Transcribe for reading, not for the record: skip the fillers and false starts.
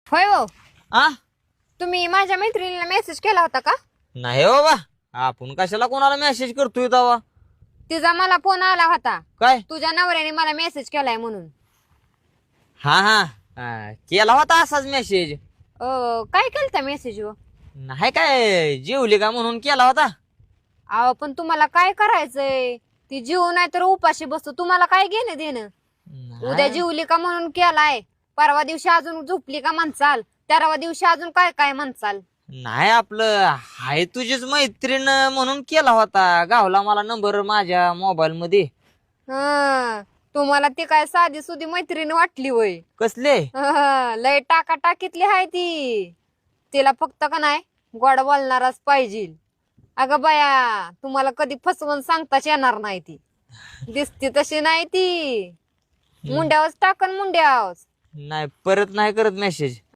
होय हो. आ तुम्ही माझ्या मैत्रिणीला मेसेज केला होता का? नाही हो बा. आपण कशाला कोणाला मेसेज करतोय तवा? तिचा मला फोन आला होता, काय? तुझ्या नवऱ्याने मला मेसेज केलाय म्हणून. हा हा केला होता असाच मेसेज. काय केलं मेसेज वर? नाही काय जेवली का म्हणून केला होता. अहो पण तुम्हाला काय करायचंय? ती जीव नाही तर उपाशी बसतो, तुम्हाला काय घेणं देणं? उद्या नाही. जीवली का म्हणून केलाय, परवा दिवशी अजून झोपली का म्हणचाल, तेरावा दिवशी अजून काय काय म्हणचाल. नाही आपलं हाय तुझीच मैत्रीण म्हणून केला होता. गावला मला नंबर माझ्या मोबाईल मध्ये. हं, तुम्हाला ती काय साधी सुधी मैत्रीण वाटली होय? कसले? लय टाका टाकीतली हाय ती. तिला फक्त का नाही गोड बोलणारच पाहिजे. अगं बाया, तुम्हाला कधी फसवून सांगताच येणार नाही ती. दिसती तशी नाही ती. मुंड्यावच टाकन मुंड्यावच. नाही परत नाही करत मेसेज.